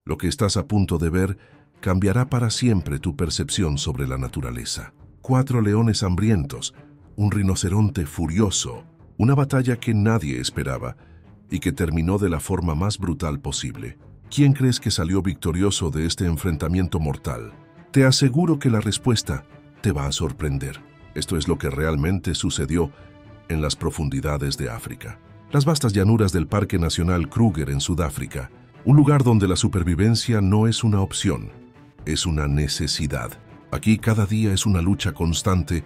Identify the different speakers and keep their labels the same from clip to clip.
Speaker 1: Lo que estás a punto de ver cambiará para siempre tu percepción sobre la naturaleza. 4 leones hambrientos, un rinoceronte furioso, una batalla que nadie esperaba y que terminó de la forma más brutal posible. ¿Quién crees que salió victorioso de este enfrentamiento mortal? Te aseguro que la respuesta te va a sorprender. Esto es lo que realmente sucedió en las profundidades de África. Las vastas llanuras del Parque Nacional Kruger en Sudáfrica, un lugar donde la supervivencia no es una opción, es una necesidad. Aquí cada día es una lucha constante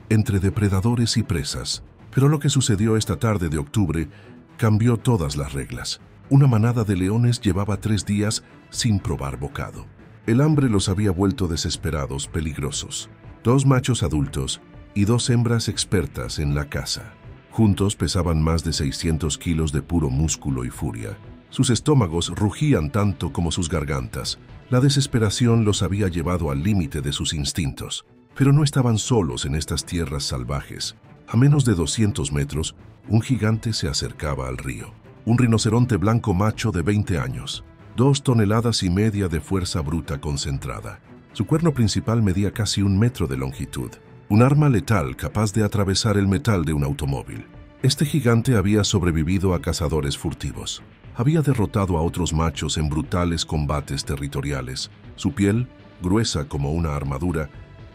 Speaker 1: entre depredadores y presas. Pero lo que sucedió esta tarde de octubre cambió todas las reglas. Una manada de leones llevaba 3 días sin probar bocado. El hambre los había vuelto desesperados, peligrosos. 2 machos adultos y 2 hembras expertas en la caza. Juntos pesaban más de 600 kilos de puro músculo y furia. Sus estómagos rugían tanto como sus gargantas. La desesperación los había llevado al límite de sus instintos. Pero no estaban solos en estas tierras salvajes. A menos de 200 metros, un gigante se acercaba al río. Un rinoceronte blanco macho de 20 años. 2,5 toneladas de fuerza bruta concentrada. Su cuerno principal medía casi 1 metro de longitud. Un arma letal capaz de atravesar el metal de un automóvil. Este gigante había sobrevivido a cazadores furtivos. Había derrotado a otros machos en brutales combates territoriales. Su piel, gruesa como una armadura,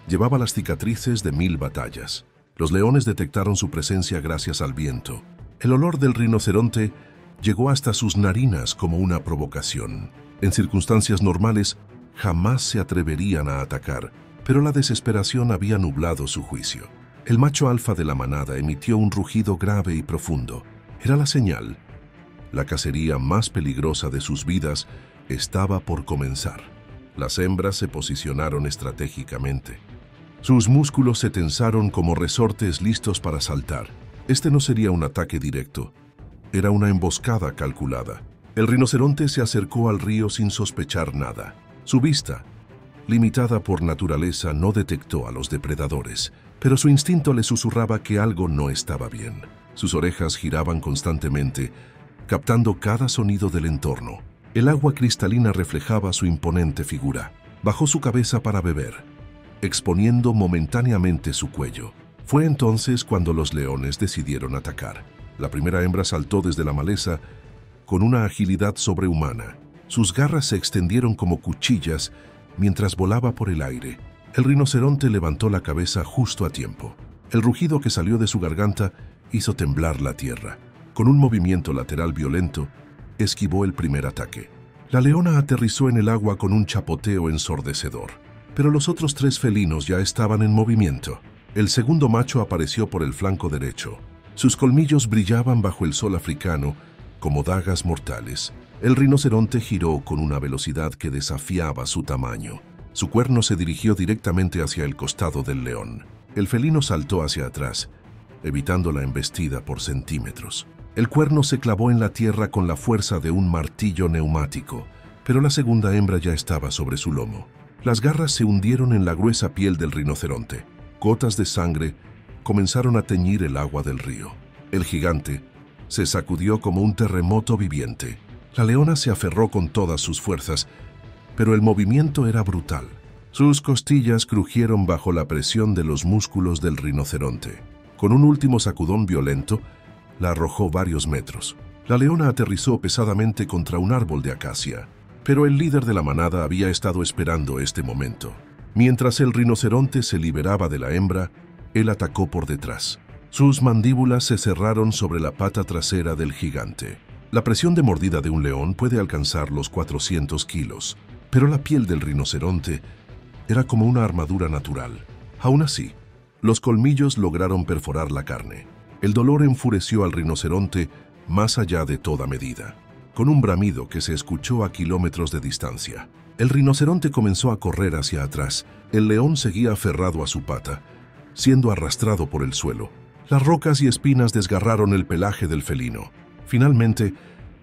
Speaker 1: llevaba las cicatrices de 1000 batallas. Los leones detectaron su presencia gracias al viento. El olor del rinoceronte llegó hasta sus narinas como una provocación. En circunstancias normales, jamás se atreverían a atacar, pero la desesperación había nublado su juicio. El macho alfa de la manada emitió un rugido grave y profundo. Era la señal. La cacería más peligrosa de sus vidas estaba por comenzar. Las hembras se posicionaron estratégicamente. Sus músculos se tensaron como resortes listos para saltar. Este no sería un ataque directo. Era una emboscada calculada. El rinoceronte se acercó al río sin sospechar nada. Su vista, limitada por naturaleza, no detectó a los depredadores, pero su instinto le susurraba que algo no estaba bien. Sus orejas giraban constantemente, captando cada sonido del entorno. El agua cristalina reflejaba su imponente figura. Bajó su cabeza para beber, exponiendo momentáneamente su cuello. Fue entonces cuando los leones decidieron atacar. La primera hembra saltó desde la maleza con una agilidad sobrehumana. Sus garras se extendieron como cuchillas mientras volaba por el aire. El rinoceronte levantó la cabeza justo a tiempo. El rugido que salió de su garganta hizo temblar la tierra. Con un movimiento lateral violento, esquivó el primer ataque. La leona aterrizó en el agua con un chapoteo ensordecedor. Pero los otros 3 felinos ya estaban en movimiento. El segundo macho apareció por el flanco derecho. Sus colmillos brillaban bajo el sol africano como dagas mortales. El rinoceronte giró con una velocidad que desafiaba su tamaño. Su cuerno se dirigió directamente hacia el costado del león. El felino saltó hacia atrás, evitando la embestida por centímetros. El cuerno se clavó en la tierra con la fuerza de un martillo neumático, pero la segunda hembra ya estaba sobre su lomo. Las garras se hundieron en la gruesa piel del rinoceronte. Gotas de sangre comenzaron a teñir el agua del río. El gigante se sacudió como un terremoto viviente. La leona se aferró con todas sus fuerzas, pero el movimiento era brutal. Sus costillas crujieron bajo la presión de los músculos del rinoceronte. Con un último sacudón violento, la arrojó varios metros. La leona aterrizó pesadamente contra un árbol de acacia, pero el líder de la manada había estado esperando este momento. Mientras el rinoceronte se liberaba de la hembra, él atacó por detrás. Sus mandíbulas se cerraron sobre la pata trasera del gigante. La presión de mordida de un león puede alcanzar los 400 kilos, pero la piel del rinoceronte era como una armadura natural. Aún así, los colmillos lograron perforar la carne. El dolor enfureció al rinoceronte más allá de toda medida. Con un bramido que se escuchó a kilómetros de distancia, el rinoceronte comenzó a correr hacia atrás. El león seguía aferrado a su pata, siendo arrastrado por el suelo. Las rocas y espinas desgarraron el pelaje del felino. Finalmente,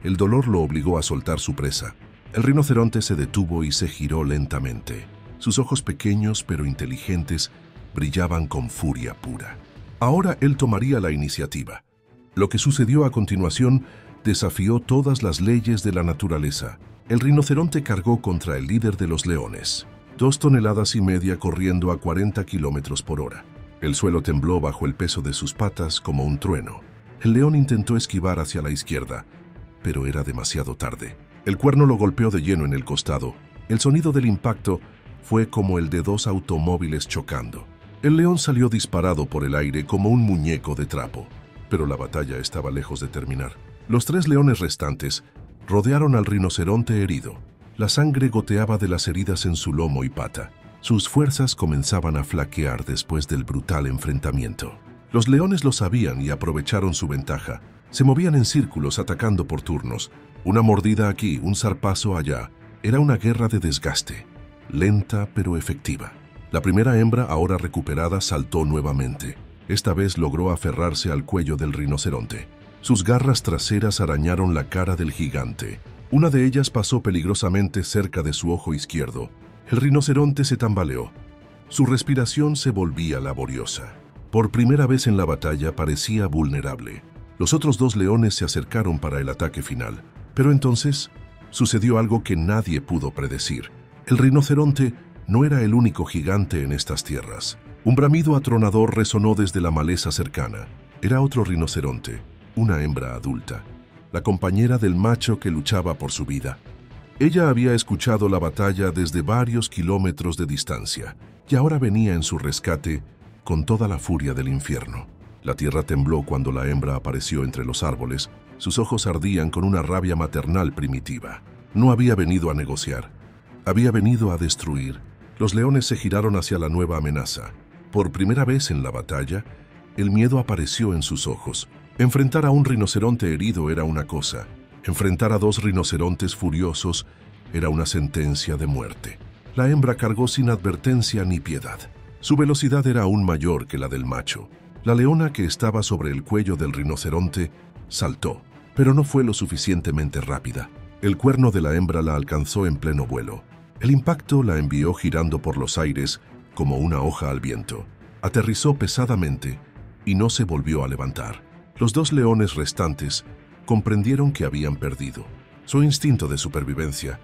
Speaker 1: el dolor lo obligó a soltar su presa. El rinoceronte se detuvo y se giró lentamente. Sus ojos pequeños pero inteligentes brillaban con furia pura. Ahora él tomaría la iniciativa. Lo que sucedió a continuación desafió todas las leyes de la naturaleza. El rinoceronte cargó contra el líder de los leones, 2,5 toneladas corriendo a 40 kilómetros por hora. El suelo tembló bajo el peso de sus patas como un trueno. El león intentó esquivar hacia la izquierda, pero era demasiado tarde. El cuerno lo golpeó de lleno en el costado. El sonido del impacto fue como el de 2 automóviles chocando. El león salió disparado por el aire como un muñeco de trapo, pero la batalla estaba lejos de terminar. Los 3 leones restantes rodearon al rinoceronte herido. La sangre goteaba de las heridas en su lomo y pata. Sus fuerzas comenzaban a flaquear después del brutal enfrentamiento. Los leones lo sabían y aprovecharon su ventaja. Se movían en círculos atacando por turnos. Una mordida aquí, un zarpazo allá. Era una guerra de desgaste, lenta pero efectiva. La primera hembra, ahora recuperada, saltó nuevamente. Esta vez logró aferrarse al cuello del rinoceronte. Sus garras traseras arañaron la cara del gigante. Una de ellas pasó peligrosamente cerca de su ojo izquierdo. El rinoceronte se tambaleó. Su respiración se volvía laboriosa. Por primera vez en la batalla parecía vulnerable. Los otros 2 leones se acercaron para el ataque final. Pero entonces sucedió algo que nadie pudo predecir. El rinoceronte no era el único gigante en estas tierras. Un bramido atronador resonó desde la maleza cercana. Era otro rinoceronte, una hembra adulta, la compañera del macho que luchaba por su vida. Ella había escuchado la batalla desde varios kilómetros de distancia y ahora venía en su rescate con toda la furia del infierno. La tierra tembló cuando la hembra apareció entre los árboles. Sus ojos ardían con una rabia maternal primitiva. No había venido a negociar, había venido a destruir. Los leones se giraron hacia la nueva amenaza. Por primera vez en la batalla, el miedo apareció en sus ojos. Enfrentar a un rinoceronte herido era una cosa. Enfrentar a 2 rinocerontes furiosos era una sentencia de muerte. La hembra cargó sin advertencia ni piedad. Su velocidad era aún mayor que la del macho. La leona que estaba sobre el cuello del rinoceronte saltó, pero no fue lo suficientemente rápida. El cuerno de la hembra la alcanzó en pleno vuelo. El impacto la envió girando por los aires como una hoja al viento. Aterrizó pesadamente y no se volvió a levantar. Los 2 leones restantes comprendieron que habían perdido. Su instinto de supervivencia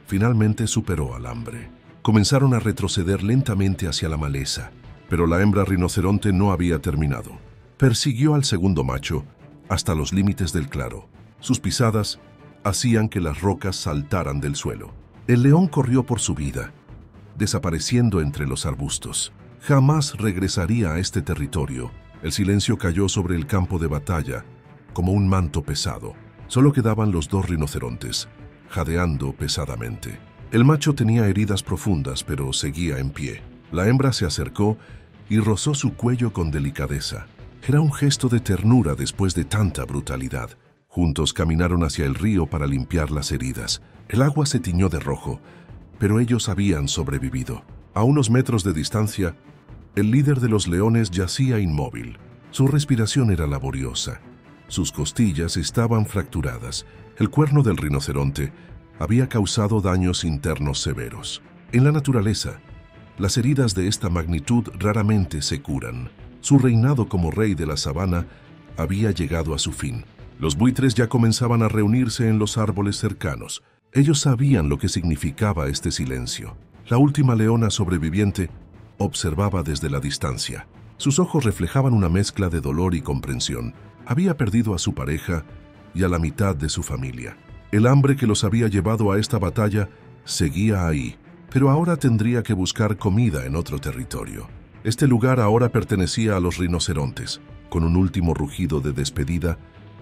Speaker 1: finalmente superó al hambre. Comenzaron a retroceder lentamente hacia la maleza, pero la hembra rinoceronte no había terminado. Persiguió al segundo macho hasta los límites del claro. Sus pisadas hacían que las rocas saltaran del suelo. El león corrió por su vida, desapareciendo entre los arbustos. Jamás regresaría a este territorio. El silencio cayó sobre el campo de batalla como un manto pesado. Solo quedaban los 2 rinocerontes, jadeando pesadamente. El macho tenía heridas profundas, pero seguía en pie. La hembra se acercó y rozó su cuello con delicadeza. Era un gesto de ternura después de tanta brutalidad. Juntos caminaron hacia el río para limpiar las heridas. El agua se tiñó de rojo, pero ellos habían sobrevivido. A unos metros de distancia, el líder de los leones yacía inmóvil. Su respiración era laboriosa. Sus costillas estaban fracturadas. El cuerno del rinoceronte había causado daños internos severos. En la naturaleza, las heridas de esta magnitud raramente se curan. Su reinado como rey de la sabana había llegado a su fin. Los buitres ya comenzaban a reunirse en los árboles cercanos. Ellos sabían lo que significaba este silencio. La última leona sobreviviente observaba desde la distancia. Sus ojos reflejaban una mezcla de dolor y comprensión. Había perdido a su pareja y a la mitad de su familia. El hambre que los había llevado a esta batalla seguía ahí, pero ahora tendría que buscar comida en otro territorio. Este lugar ahora pertenecía a los rinocerontes. Con un último rugido de despedida,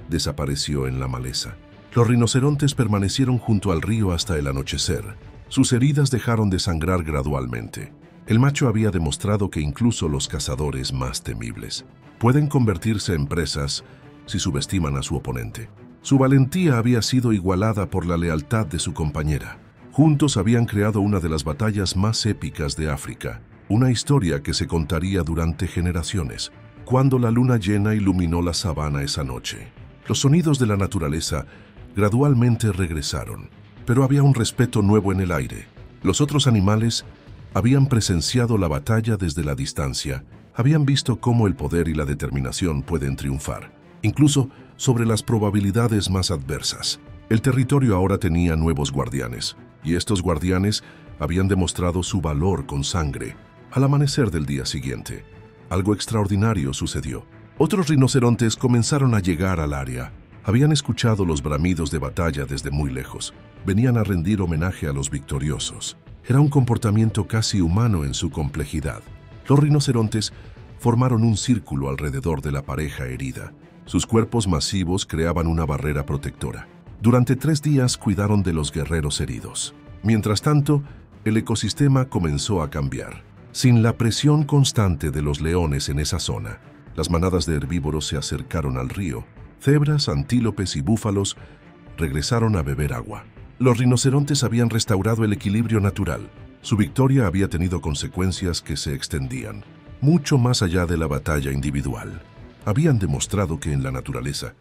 Speaker 1: desapareció en la maleza. Los rinocerontes permanecieron junto al río hasta el anochecer. Sus heridas dejaron de sangrar gradualmente. El macho había demostrado que incluso los cazadores más temibles pueden convertirse en presas si subestiman a su oponente. Su valentía había sido igualada por la lealtad de su compañera. Juntos habían creado una de las batallas más épicas de África, una historia que se contaría durante generaciones. Cuando la luna llena iluminó la sabana esa noche, los sonidos de la naturaleza gradualmente regresaron, pero había un respeto nuevo en el aire. Los otros animales habían presenciado la batalla desde la distancia, habían visto cómo el poder y la determinación pueden triunfar, incluso sobre las probabilidades más adversas. El territorio ahora tenía nuevos guardianes, y estos guardianes habían demostrado su valor con sangre. Al amanecer del día siguiente, algo extraordinario sucedió. Otros rinocerontes comenzaron a llegar al área. Habían escuchado los bramidos de batalla desde muy lejos. Venían a rendir homenaje a los victoriosos. Era un comportamiento casi humano en su complejidad. Los rinocerontes formaron un círculo alrededor de la pareja herida. Sus cuerpos masivos creaban una barrera protectora. Durante 3 días cuidaron de los guerreros heridos. Mientras tanto, el ecosistema comenzó a cambiar. Sin la presión constante de los leones en esa zona, las manadas de herbívoros se acercaron al río. Cebras, antílopes y búfalos regresaron a beber agua. Los rinocerontes habían restaurado el equilibrio natural. Su victoria había tenido consecuencias que se extendían mucho más allá de la batalla individual. Habían demostrado que en la naturaleza,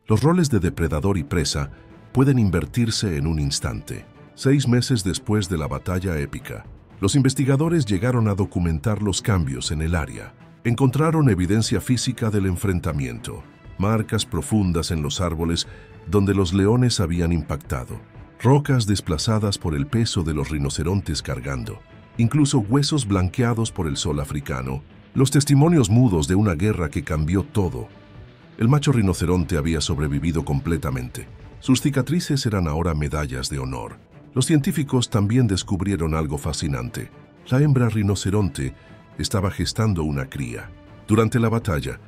Speaker 1: los roles de depredador y presa pueden invertirse en un instante. 6 meses después de la batalla épica, los investigadores llegaron a documentar los cambios en el área. Encontraron evidencia física del enfrentamiento, marcas profundas en los árboles donde los leones habían impactado, rocas desplazadas por el peso de los rinocerontes cargando, incluso huesos blanqueados por el sol africano, los testimonios mudos de una guerra que cambió todo. El macho rinoceronte había sobrevivido completamente. Sus cicatrices eran ahora medallas de honor. Los científicos también descubrieron algo fascinante. La hembra rinoceronte estaba gestando una cría. Durante la batalla,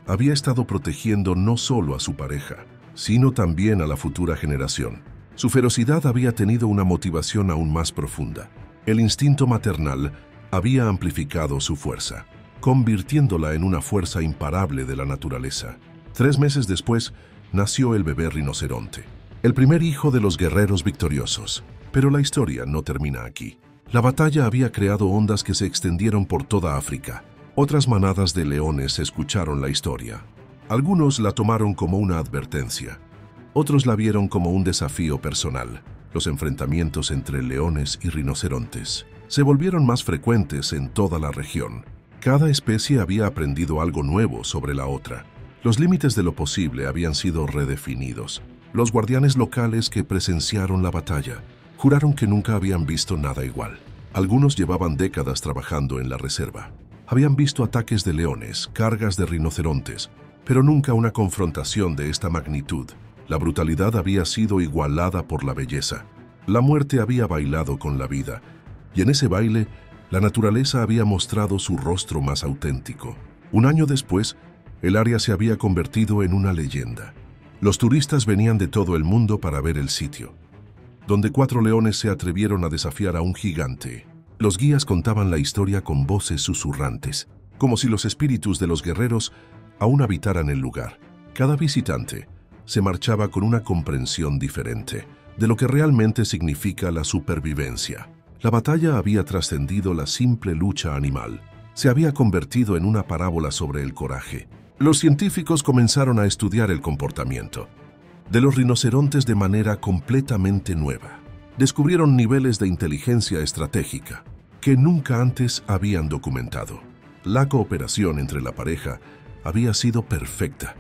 Speaker 1: había estado protegiendo no solo a su pareja, sino también a la futura generación. Su ferocidad había tenido una motivación aún más profunda. El instinto maternal había amplificado su fuerza, convirtiéndola en una fuerza imparable de la naturaleza. 3 meses después, nació el bebé rinoceronte, el primer hijo de los guerreros victoriosos. Pero la historia no termina aquí. La batalla había creado ondas que se extendieron por toda África. Otras manadas de leones escucharon la historia. Algunos la tomaron como una advertencia. Otros la vieron como un desafío personal. Los enfrentamientos entre leones y rinocerontes se volvieron más frecuentes en toda la región. Cada especie había aprendido algo nuevo sobre la otra. Los límites de lo posible habían sido redefinidos. Los guardianes locales que presenciaron la batalla juraron que nunca habían visto nada igual. Algunos llevaban décadas trabajando en la reserva. Habían visto ataques de leones, cargas de rinocerontes, pero nunca una confrontación de esta magnitud. La brutalidad había sido igualada por la belleza. La muerte había bailado con la vida, y en ese baile, la naturaleza había mostrado su rostro más auténtico. Un año después, el área se había convertido en una leyenda. Los turistas venían de todo el mundo para ver el sitio, donde 4 leones se atrevieron a desafiar a un gigante. Los guías contaban la historia con voces susurrantes, como si los espíritus de los guerreros aún habitaran el lugar. Cada visitante se marchaba con una comprensión diferente de lo que realmente significa la supervivencia. La batalla había trascendido la simple lucha animal. Se había convertido en una parábola sobre el coraje. Los científicos comenzaron a estudiar el comportamiento de los rinocerontes de manera completamente nueva. Descubrieron niveles de inteligencia estratégica que nunca antes habían documentado. La cooperación entre la pareja había sido perfecta,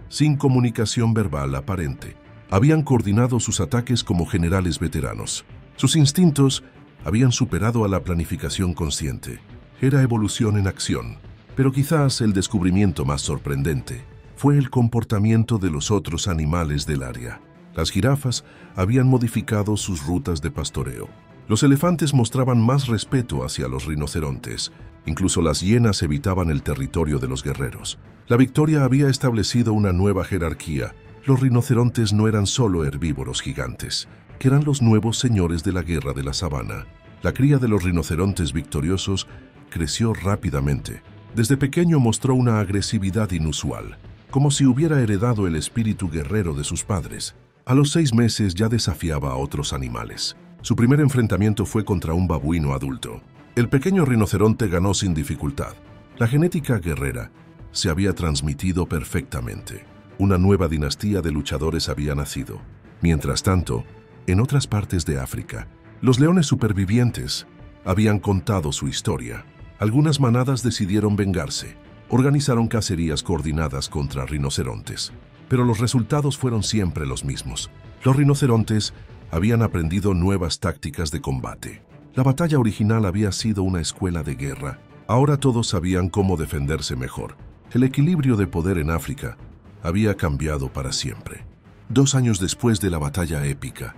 Speaker 1: sin comunicación verbal aparente. Habían coordinado sus ataques como generales veteranos. Sus instintos habían superado a la planificación consciente. Era evolución en acción, pero quizás el descubrimiento más sorprendente fue el comportamiento de los otros animales del área. Las jirafas habían modificado sus rutas de pastoreo. Los elefantes mostraban más respeto hacia los rinocerontes. Incluso las hienas evitaban el territorio de los guerreros. La victoria había establecido una nueva jerarquía. Los rinocerontes no eran solo herbívoros gigantes, que eran los nuevos señores de la guerra de la sabana. La cría de los rinocerontes victoriosos creció rápidamente. Desde pequeño mostró una agresividad inusual, como si hubiera heredado el espíritu guerrero de sus padres. A los 6 meses ya desafiaba a otros animales. Su primer enfrentamiento fue contra un babuino adulto. El pequeño rinoceronte ganó sin dificultad. La genética guerrera se había transmitido perfectamente. Una nueva dinastía de luchadores había nacido. Mientras tanto, en otras partes de África, los leones supervivientes habían contado su historia. Algunas manadas decidieron vengarse. Organizaron cacerías coordinadas contra rinocerontes. pero los resultados fueron siempre los mismos. Los rinocerontes habían aprendido nuevas tácticas de combate. La batalla original había sido una escuela de guerra. Ahora todos sabían cómo defenderse mejor. El equilibrio de poder en África había cambiado para siempre. 2 años después de la batalla épica,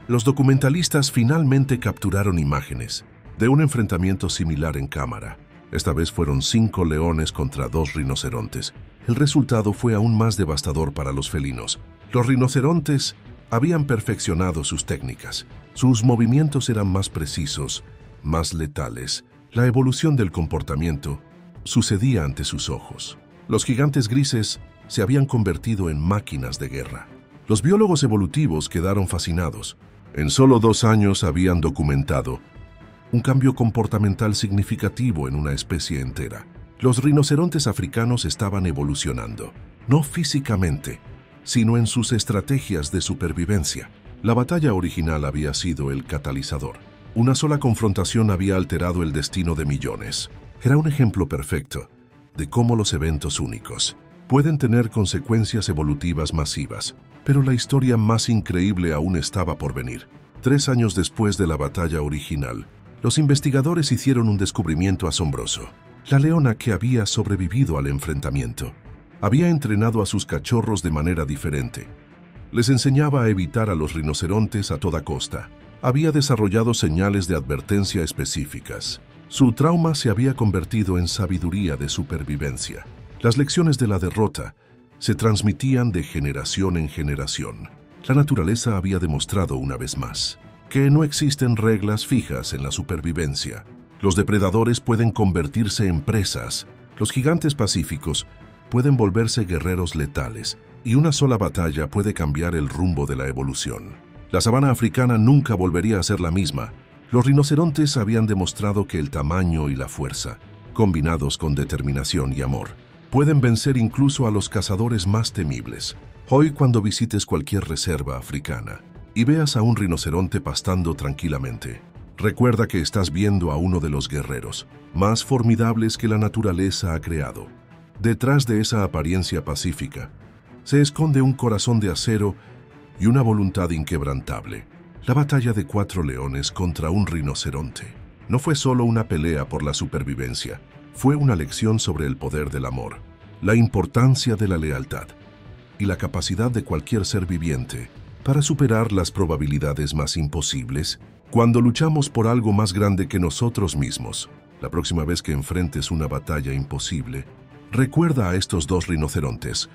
Speaker 1: los documentalistas finalmente capturaron imágenes de un enfrentamiento similar en cámara. Esta vez fueron 5 leones contra 2 rinocerontes. El resultado fue aún más devastador para los felinos. Los rinocerontes habían perfeccionado sus técnicas. Sus movimientos eran más precisos, más letales. La evolución del comportamiento sucedía ante sus ojos. Los gigantes grises se habían convertido en máquinas de guerra. Los biólogos evolutivos quedaron fascinados. En solo 2 años habían documentado un cambio comportamental significativo en una especie entera. Los rinocerontes africanos estaban evolucionando, no físicamente, sino en sus estrategias de supervivencia. La batalla original había sido el catalizador. Una sola confrontación había alterado el destino de millones. Era un ejemplo perfecto de cómo los eventos únicos pueden tener consecuencias evolutivas masivas, pero la historia más increíble aún estaba por venir. 3 años después de la batalla original, los investigadores hicieron un descubrimiento asombroso. La leona que había sobrevivido al enfrentamiento había entrenado a sus cachorros de manera diferente. Les enseñaba a evitar a los rinocerontes a toda costa. Había desarrollado señales de advertencia específicas. Su trauma se había convertido en sabiduría de supervivencia. Las lecciones de la derrota se transmitían de generación en generación. La naturaleza había demostrado una vez más que no existen reglas fijas en la supervivencia. Los depredadores pueden convertirse en presas. Los gigantes pacíficos pueden volverse guerreros letales, y una sola batalla puede cambiar el rumbo de la evolución. La sabana africana nunca volvería a ser la misma. Los rinocerontes habían demostrado que el tamaño y la fuerza, combinados con determinación y amor, pueden vencer incluso a los cazadores más temibles. Hoy, cuando visites cualquier reserva africana y veas a un rinoceronte pastando tranquilamente, recuerda que estás viendo a uno de los guerreros más formidables que la naturaleza ha creado. Detrás de esa apariencia pacífica se esconde un corazón de acero y una voluntad inquebrantable. La batalla de 4 leones contra un rinoceronte no fue solo una pelea por la supervivencia, fue una lección sobre el poder del amor, la importancia de la lealtad y la capacidad de cualquier ser viviente para superar las probabilidades más imposibles cuando luchamos por algo más grande que nosotros mismos. La próxima vez que enfrentes una batalla imposible, recuerda a estos 2 rinocerontes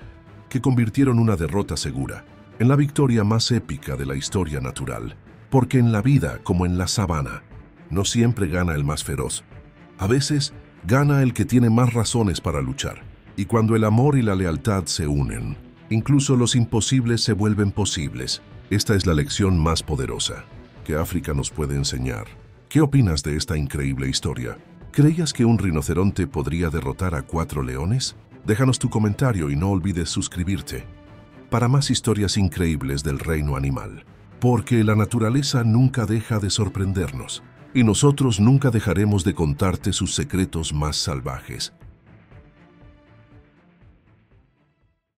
Speaker 1: que convirtieron una derrota segura en la victoria más épica de la historia natural. Porque en la vida, como en la sabana, no siempre gana el más feroz. A veces, gana el que tiene más razones para luchar. Y cuando el amor y la lealtad se unen, incluso los imposibles se vuelven posibles. Esta es la lección más poderosa que África nos puede enseñar. ¿Qué opinas de esta increíble historia? ¿Creías que un rinoceronte podría derrotar a 4 leones? Déjanos tu comentario y no olvides suscribirte para más historias increíbles del reino animal. Porque la naturaleza nunca deja de sorprendernos y nosotros nunca dejaremos de contarte sus secretos más salvajes.